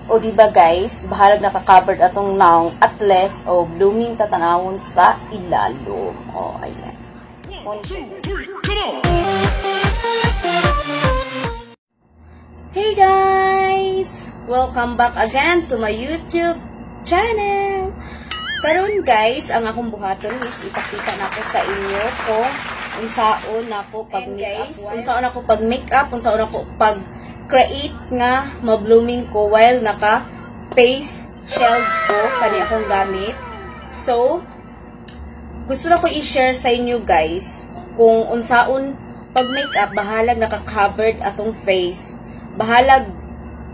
O diba guys, bahalag naka-covered atong naong atlas o blooming tatanawon sa ilalom. O, ayan. Hey guys! Welcome back again to my YouTube channel. Karon guys, ang akong buhaton is ipakita na ko sa inyo kung unsaon na ko pag makeup, unsaon na ko pag makeup, unsaon na ko pag create nga ma-blooming ko while naka face shield ko kani akong gamit. So gusto na ko i-share sa inyo guys kung unsaon pag makeup bahalag naka-covered atong face, bahalag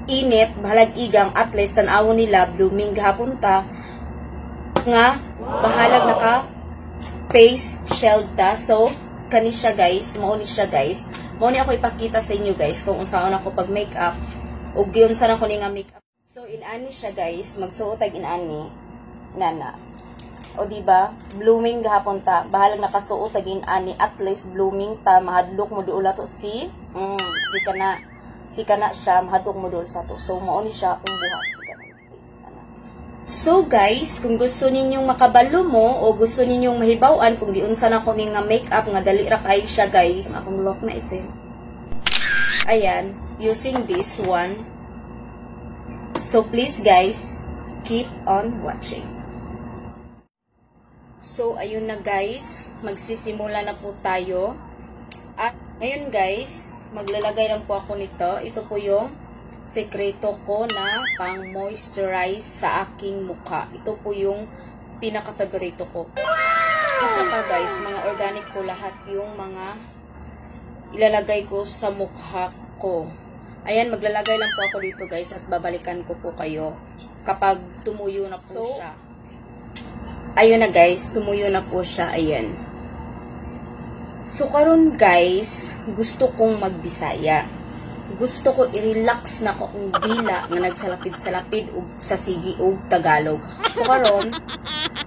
init, bahalag igang at least tan-awon nila blooming gahapon ta nga bahalag naka face shield ta. So kani siya guys, mao ni siya guys. Mao ni ako ipakita sa inyo guys kung unsaon ako pag makeup ug giunsa na ko ni nga makeup. So inani siya guys, magsuot ag inani nana. O diba, blooming gahapon ta, bahalag nakasuot ag inani at least blooming ta, mahadlok mo duol ato si kana siya, mahadlok mo duol sa to. So mao ni siya akong buhat. So guys, kung gusto ninyong makabalo mo o gusto ninyong mahibaw-an kung giunsa na ko ni nga makeup nga dali ra kay siya guys, akong look na ito. Ayan, using this one. So please guys, keep on watching. So ayun na guys, magsisimula na po tayo. At ngayon guys, maglalagay lang po ako nito. Ito po yung sekreto ko na pang moisturize sa aking mukha. Ito po yung pinaka-favorito ko. At saka guys, mga organic po lahat yung mga ilalagay ko sa mukha ko. Ayan, maglalagay lang po ako dito guys at babalikan ko po kayo kapag tumuyo na po siya. Ayun na guys, tumuyo na po siya. Ayan. So karon guys, gusto kong magbisaya. Gusto ko i-relax na ko ang dila nga nagsalapid-salapid ug sa sige ug Tagalog. So karon,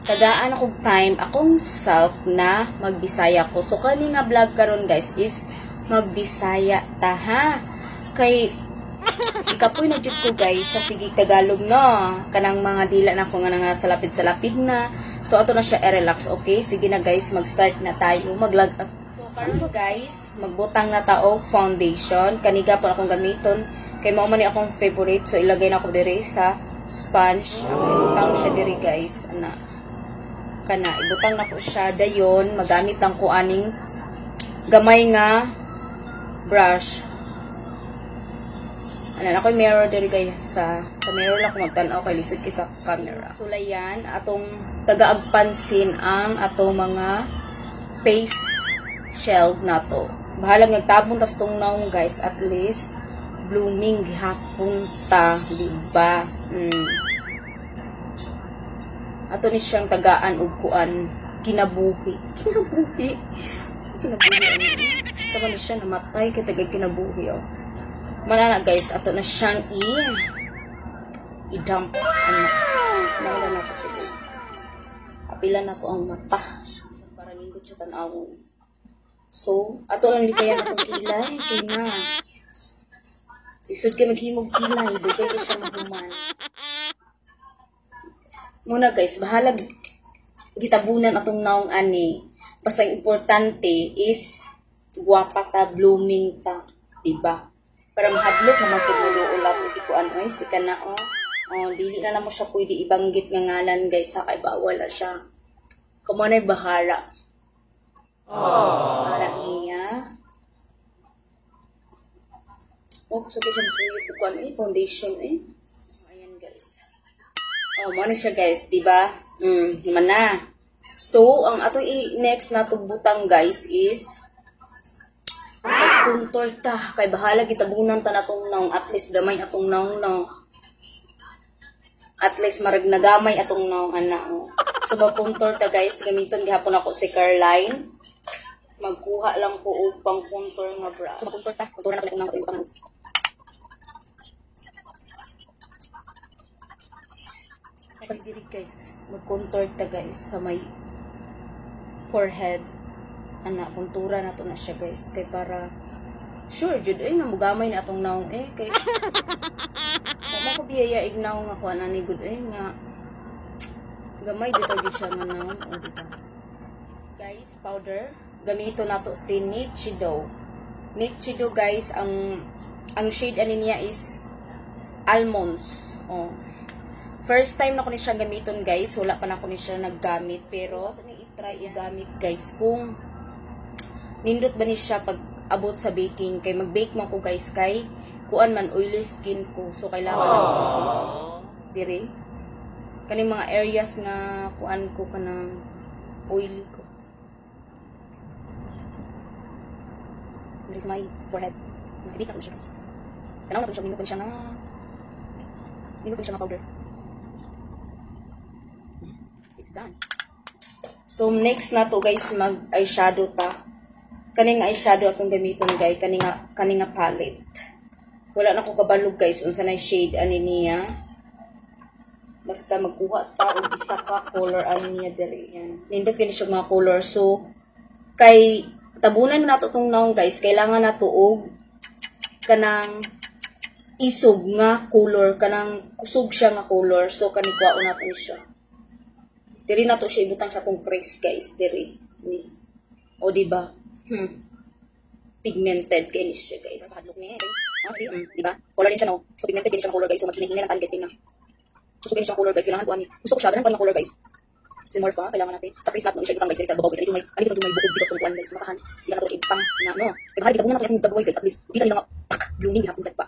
tagaan akong time akong self na magbisaya ko. So kani nga vlog karon guys is magbisaya ta ha. Kay ikapoy na jud ko guys sa sige Tagalog no. Kanang mga dila na ko nga salapid-salapid na. So ato na siya i-relax. Okay, sige na guys, mag-start na tayo. Mag-log up. Ano guys, magbutang na taog foundation. Kaniga po akong gamiton. Kay mao man ni akong favorite. So ilagay na ako diri sa sponge. Ibutang siya diri guys. Ana. Kana, ibutang na ko siya dayon. Magamit lang ko aning gamay nga brush. Ana na ko mirror diri guys sa mirror lang ko magtan-aw kay lisod ki sa camera. Sulayan atong tagaagpansin ang atong mga face shield na to. Bahalag nagtabon tas tong naong guys, at least blooming gihapon ta, diba? Ato ni siyang tagaan ug kuan kinabuhi. Kinabuhi. Sa man siya namatay kay tagad kinabuhi oh. Manana guys, ato na siyang i-dump. Nawala na ko siya guys. Apila na ko ang mata para lingkod siya tan-awon. So, ato lang di kaya natong kilay. Kaya na. Isod kayo maghimog kilay. Dugay ko siya mahuman. Muna guys, bahalag gitabunan atong naong ani. Basta ang importante is guwapa ta, blooming ta. Diba? Para mahadlok naman pagmuluo lang po si Kuan. Oy, si Kana o. Dili na mo siya pwede ibanggit nga ngalan guys. Sakay bawal na siya. Kumanay bahara. Para niya. So kasi masuyo po ko foundation ayan guys. Ano siya guys, diba? Naman na. So, ang ato next na butang guys is contour ta. Kay bahala gitabunan ta natong naong at least gamay atong naong no. At least marag nagamay atong naong ana. So, contour ta guys, gamiton gihapon ako si Caroline. Magkuha lang ko upang contour nga brush. So, contour ta. Contour na ko ng ibang. Pag diri guys, mag-contour ta guys sa may forehead. Ana, kontura na to na siya guys. Kay para, sure, jud, nga mugamay na atong naong kay Mo ko biyaya ignaw nga kuan ani good nga gamay dito gid siya nga naon o dito. Next guys, powder. Gamito nato si Nichido. Nichido guys, ang shade ani niya is almonds. Oh. First time na ko ni siya gamiton guys, wala pa na ko ni siya naggamit pero ni i-try i-gamit guys kung nindot ba ni siya pag abot sa baking kay mag-bake man ko guys kay kuan man oily skin ko so kailangan ako dire kaning mga areas nga kuan ko kanang oily ko. This is my forehead. Ibig na ko siya guys. Tanaw na ko siya, nindot ko siya nga powder. It's done. So next na to guys mag eyeshadow ta. Kaning eyeshadow akong gamiton guys, kaninga palette. Wala na ko kabalog guys unsa na shade ani niya. Basta magkuha ta og isa ka color ani niya diri yan. Nindot kini siya mga color. So kay tabunan na nato tong naong guys, kailangan nato og kanang isog nga color, kanang kusog siya nga color. So kani kuha nato ni siya. Diri nato siya ibutang sa tong crease guys, diri. O di ba? Pigmented kay ni siya guys. Hadlok ni see, di ba? Color din siya no. So pigmented din siya color guys. So maghinay na tan guys na. So din siya color guys, kailangan ko ani. Gusto ko siya ganun pa color guys. Si Morpha, kailangan natin. Sa crease natin siya ibutang guys diri sa babaw guys. Ito may bukod dito sa kuan guys, makahan. Di na to siya ibutang na no. Kaya bahali kita muna natin yung taboy guys. At least kita nila nga blooming gihapon pa.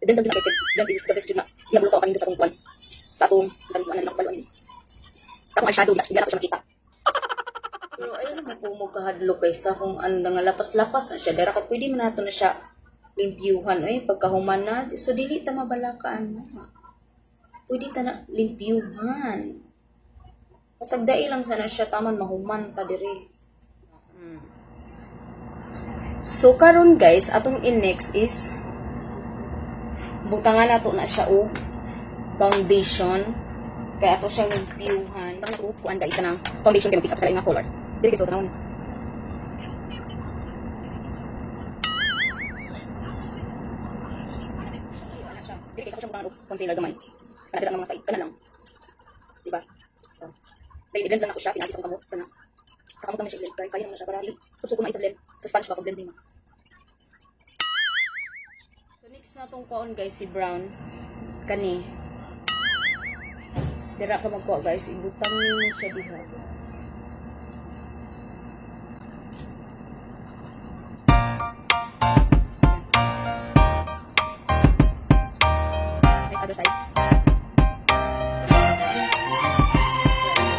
Then dagdag na guys, then this is the best na. Ihablo ko kanindot sa kuan. Sa atong sa kuan na nakabalo ani. Sa akong eyeshadow, di na to siya makita. Pero ayun naman po mo kahadlok guys sa kung ano nga lapas-lapas na siya. Dara ka pwede man nato na siya limpyuhan. Ay, pagkahuman na. So, dili ta mabalakaan mo ha. Pwede ta na limpyuhan. Pasagdai lang sana siya taman mahuman ta diri. So, karon guys, atong in-next is butangan nato na siya o foundation. Kaya ato siyang limpyuhan. Tang na kuan guys ng foundation kay magkita sa lain nga color. Dili guys, tanaw ni. Dili guys, ako siyang butangan og concealer gamay. Kana lang mga side, kana lang. Diba? So, dahil i-blend lang ako siya, pinagis ang kamot, kana. Kakamot lang siya i-blend, kaya naman siya para susuko na isa-blend. Sa sponge ba, pag-blending mo. So, next na itong kaon guys, si brown. Kani. Dira ka magkuha guys, ibutang mo siya diha. Other side.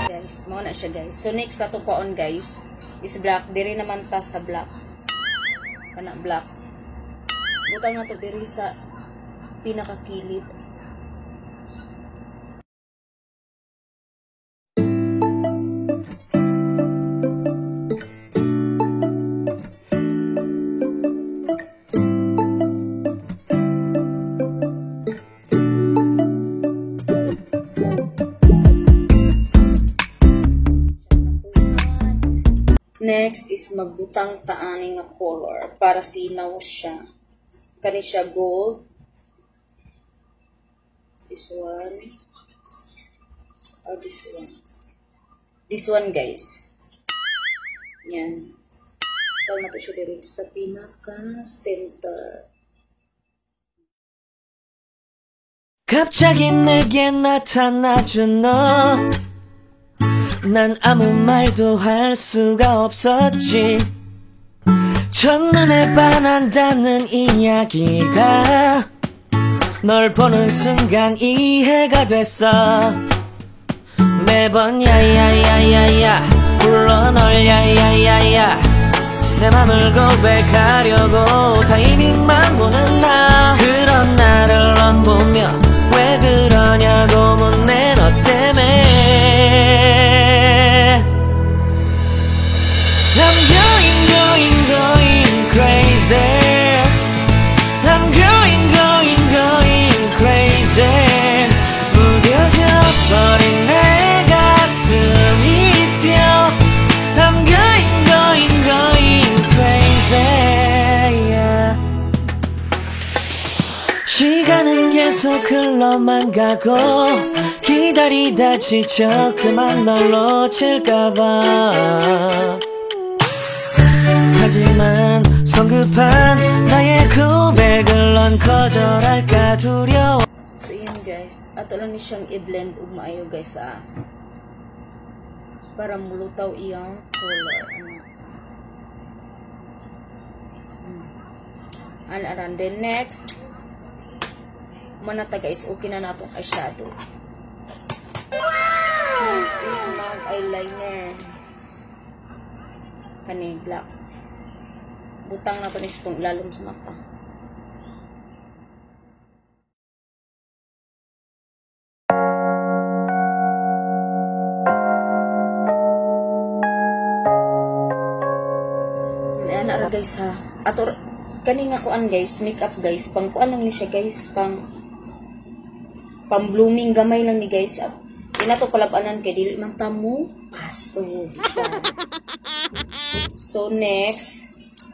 Guys, mo na siya guys. So next na to kuon guys is black. Diri naman ta sa black. Kana black. Butang na to diri sa pinakakilid. Next is magbutang taani nga color para sinaw siya. Kani siya gold. This one. Or this one. This one guys. Yan. Tawag na to siya direct sa pinaka-center. 갑자기 내게 나타나준 너 난 아무 말도 할 수가 없었지 첫눈에 반한다는 이야기가 널 보는 순간 이해가 됐어 매번 야야야야야 불러 널 야야야야 내 맘을 고백하려고 타이밍만 보는 나 그런 나를 넌 보며 왜 그러냐고 묻네 너 때문에 I'm going crazy I'm going crazy 무뎌져 버린 내 가슴이 뛰어 I'm going crazy yeah. 시간은 계속 흘러 너만 가고 기다리다 지쳐 그만 널 놓칠까봐 하지만 성급한 나의 고백을 넌 거절할까 두려워. So yun guys, ato lang ni siyang i-blend ug maayo guys para mulutaw iyang color. Aran then next manata guys, okay na natong eyeshadow. Next is mag eyeliner. Kani black. Butang na to ni itong ilalom sa mata. Ayan na guys ha. Ato kani nga kuan guys, makeup guys, pang kuan lang ni siya guys, pang blooming gamay lang ni guys. At inato palabanan kay dili man ta mo paso. So next,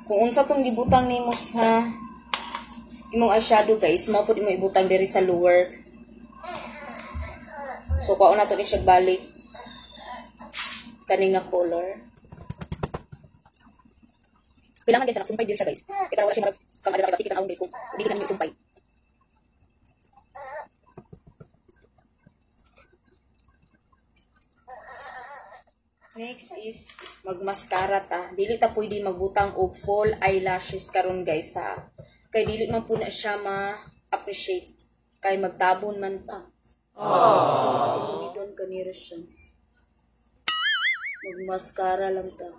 kung unsa tong gibutang nimo sa imong eyeshadow guys, mao pud imo ibutang diri sa lower. So kuha na to ni siya balik kani nga color. Kailangan guys, sumpay din siya guys. Kaya para wala siya kamada na ipatikit ang guys kung hindi ka nyo sumpay. Next is magmascara ta. Dili ta pwede magbutang og full eyelashes karon guys ha. Kay dili man po na siya ma-appreciate. Kay magtabon man ta. So atong gamiton kanira siya. Magmascara lang ta.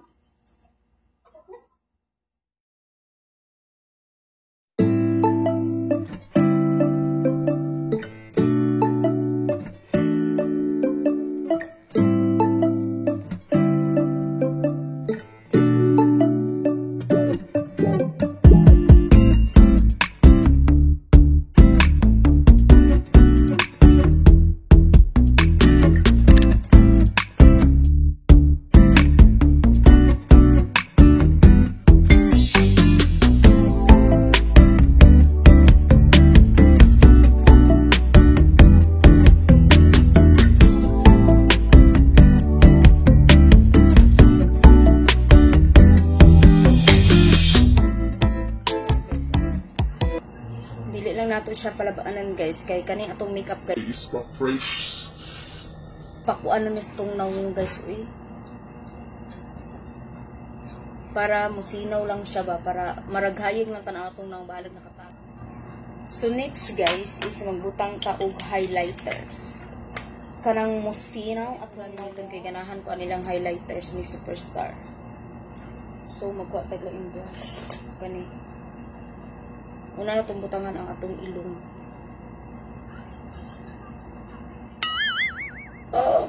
Nato siya palabaanan guys kay kani atong makeup guys pakuan na nitong nawong guys para musinaw lang siya ba para maraghayag lang tanaw atong nawong balag nakata. So next guys is magbutang ta og highlighters kanang musinaw at gamiton kay ganahan ko anilang highlighters ni Superstar. So magkuha tag lang brush kani. Una na itong butangan ang atong ilong. Oh!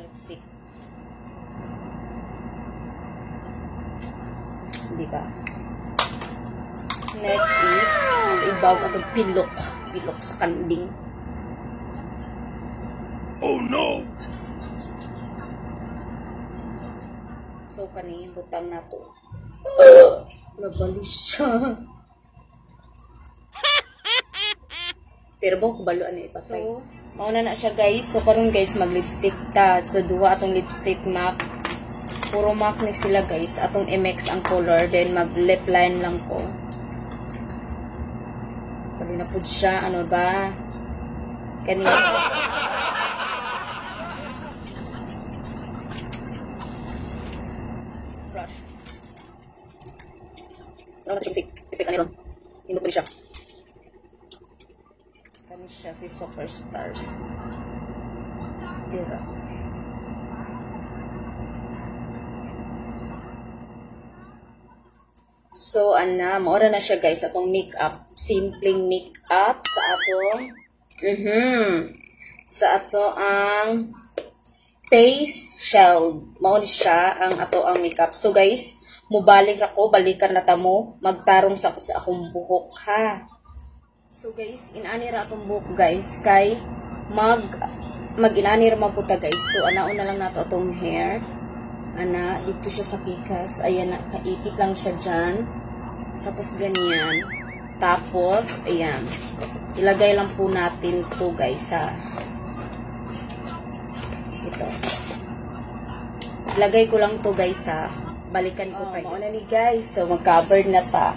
Lipstick. Diba? Next is ibag atong pilok. Pilok sa kanding. Oh no! So, kani butang na to. Nabalis siya. Terbo, kubaluan na ipatay. So, mauna na siya guys. So, karon guys, mag-lipstick ta. So, duwa atong lipstick MAC. Puro MAC ni sila guys. Atong MX ang color. Then, mag-lip line lang ko. Sabi na po siya. Ano ba? Kanina. Ano na siya effect ani ron. Hindot pa siya. Kani siya si Superstars. Dira. So ana, maora na siya guys atong makeup, simpleng makeup sa atong sa ato ang face shield. Mao ni siya ang ato ang makeup. So guys, mubalik ra ko, balikan na ta mo, magtarong sa akong buhok ha. So guys, inani ra atong buhok guys kay mag-inani ra maputa guys. So anaon na lang nato atong hair. Ana, dito siya sa pikas. Ayan, kaipit lang siya dyan. Tapos ganyan. Tapos, ayan. Ilagay lang po natin to guys sa ito. Ilagay ko lang to guys sa balikan ko kayo. Ano ni guys? So, mag-cover na ta.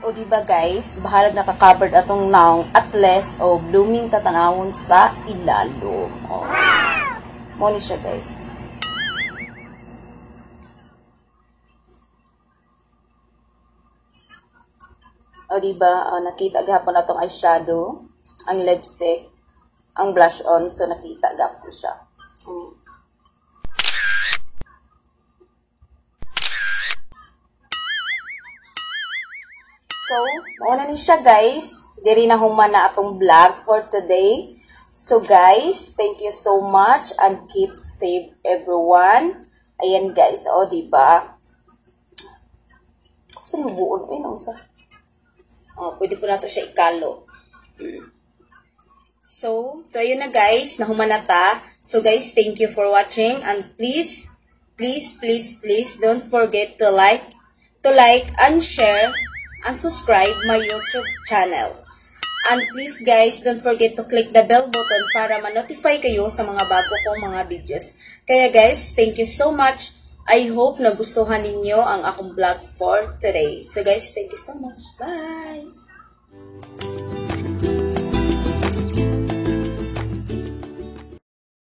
O diba guys, bahalag naka-covered atong naong atlas o blooming tatanawon sa ilalom. O. Mo ni siya guys. O diba, nakita gahapon atong eyeshadow, ang lipstick, ang blush on, so nakita gahapon siya. So, mauna ni siya guys. Diri na human na atong vlog for today. So guys, thank you so much and keep safe everyone. Ayan guys, o diba? Saan hubuon? Ay, nausa. Pwede po nato siya ikalo. So ayun na guys, nahuman na ta. So guys, thank you for watching and please don't forget to like and share and subscribe my YouTube channel. And please guys, don't forget to click the bell button para ma-notify kayo sa mga bago kong mga videos. Kaya guys, thank you so much. I hope nagustuhan ninyo ang akong vlog for today. So guys, thank you so much. Bye!